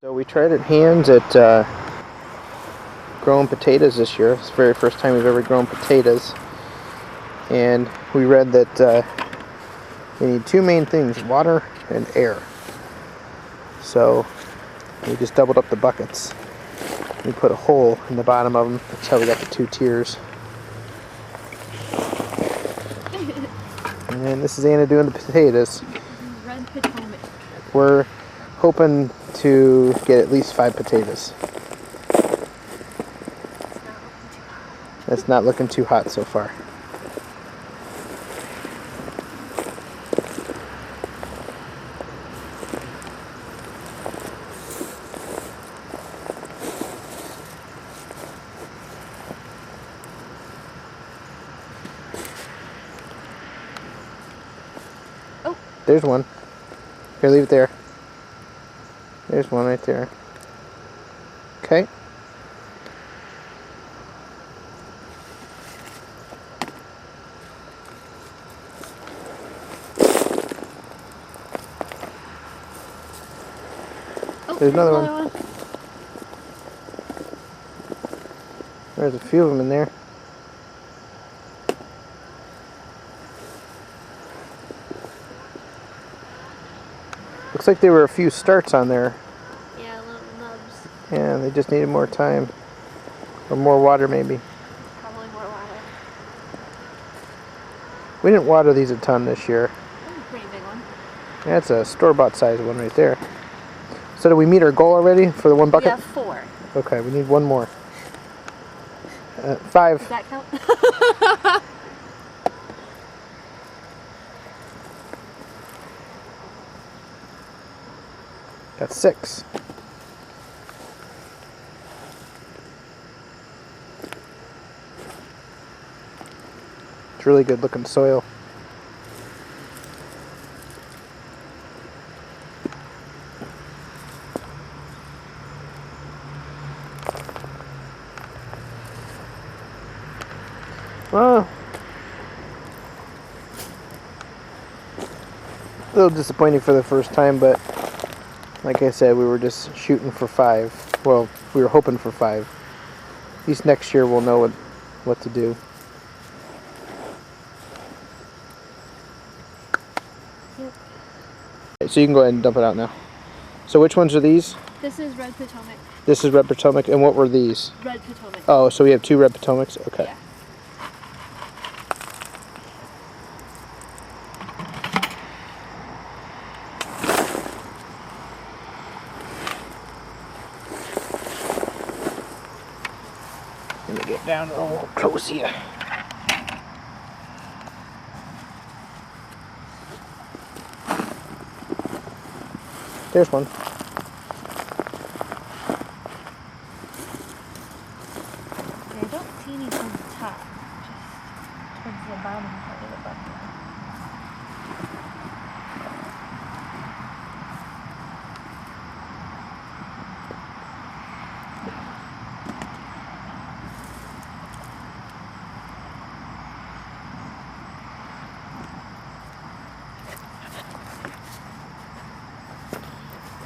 So we tried our hands at growing potatoes this year. It's the very first time we've ever grown potatoes. And we read that we need two main things, water and air. So we just doubled up the buckets. We put a hole in the bottom of them. That's how we got the two tiers. And this is Anna doing the potatoes. Red Potomac. We're hoping to get at least 5 potatoes. It's not looking too hot so far. Oh. There's one. Here, leave it there. There's one right there. Okay. Oh, there's another one. There's a few of them in there. Looks like there were a few starts on there. Yeah, little nubs. Yeah, they just needed more time. Or more water, maybe. Probably more water. We didn't water these a ton this year. That's a pretty big one. That's a store-bought size one right there. So did we meet our goal already for the one bucket? We have 4. Okay, we need one more. 5. Does that count? Got 6. It's really good looking soil. Well, a little disappointing for the first time, but like I said, we were just shooting for 5. Well, we were hoping for 5. At least next year we'll know what to do. Yep. So you can go ahead and dump it out now. So which ones are these? This is Red Potomac. This is Red Potomac, and what were these? Red Potomac. Oh, so we have 2 Red Potomacs? Okay. Yeah. Let me get down a little close here. There's one. I don't see any from the top, just towards the bottom part of the bucket.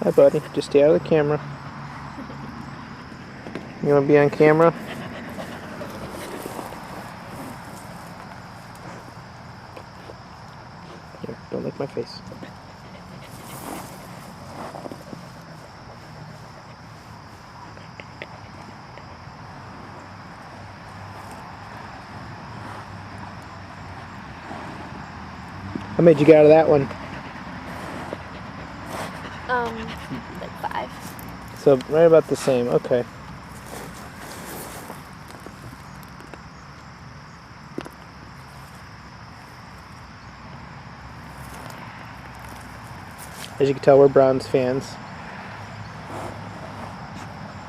Hi, buddy. Just stay out of the camera. You want to be on camera? Here, don't lick my face. How many did you get out of that one? Like 5. So right about the same. Okay. As you can tell, we're Browns fans.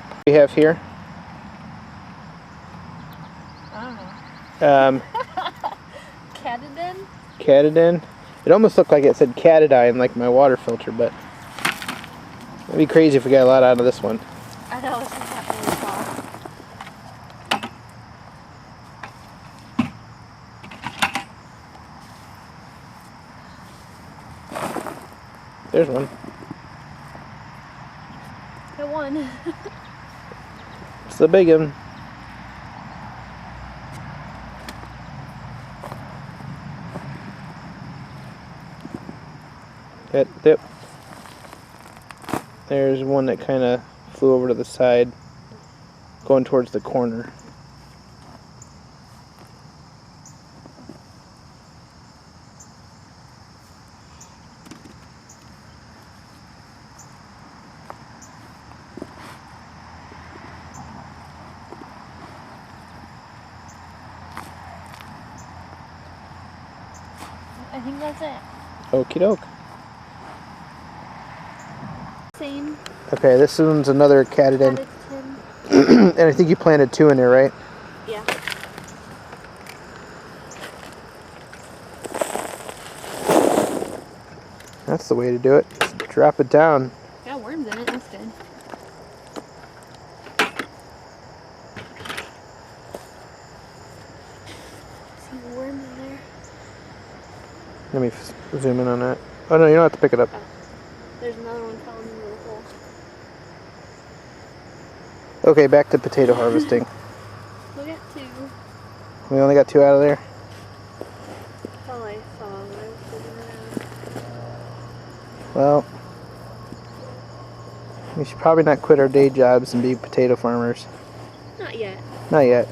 What do we have here? I don't know. Catadin? Catadin. It almost looked like it said Catadine, like my water filter, but it'd be crazy if we got a lot out of this one. I know, this is not really small. There's one. Nope. one. It's the big one. Yep. There's one that kind of flew over to the side, going towards the corner. I think that's it. Okie doke. Same. Okay, this one's another catadin. And I think you planted 2 in there, right? Yeah. That's the way to do it. Just drop it down. Got worms in it, that's good. See worms in there? Let me zoom in on that. Oh no, you don't have to pick it up. Oh. There's another one falling into the hole. Okay, back to potato harvesting. Look at 2. We only got 2 out of there. That's all I saw when I was digging around. Well, we should probably not quit our day jobs and be potato farmers. Not yet. Not yet.